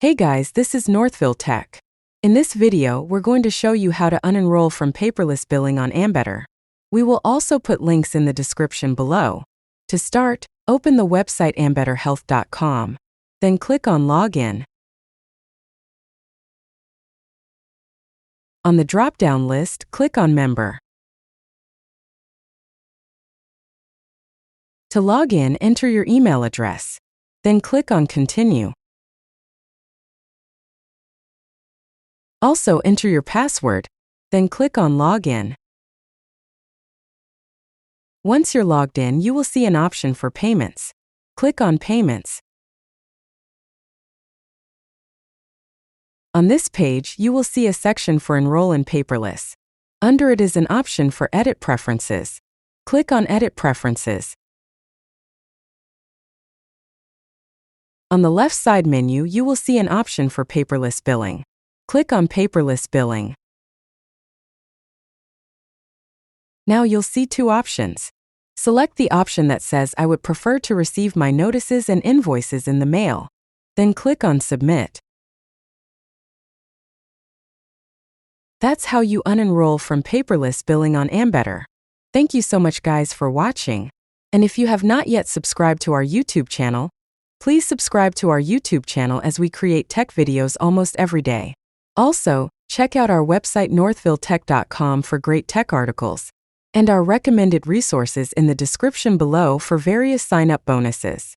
Hey guys, this is Northville Tech. In this video, we're going to show you how to unenroll from paperless billing on Ambetter. We will also put links in the description below. To start, open the website ambetterhealth.com. Then click on Login. On the drop-down list, click on Member. To log in, enter your email address. Then click on Continue. Also enter your password, then click on Login. Once you're logged in, you will see an option for Payments. Click on Payments. On this page, you will see a section for Enroll in Paperless. Under it is an option for Edit Preferences. Click on Edit Preferences. On the left side menu, you will see an option for Paperless Billing. Click on Paperless Billing. Now you'll see two options. Select the option that says I would prefer to receive my notices and invoices in the mail. Then click on Submit. That's how you unenroll from paperless billing on Ambetter. Thank you so much guys for watching. And if you have not yet subscribed to our YouTube channel, please subscribe to our YouTube channel as we create tech videos almost every day. Also, check out our website northvilletech.com for great tech articles, and our recommended resources in the description below for various sign-up bonuses.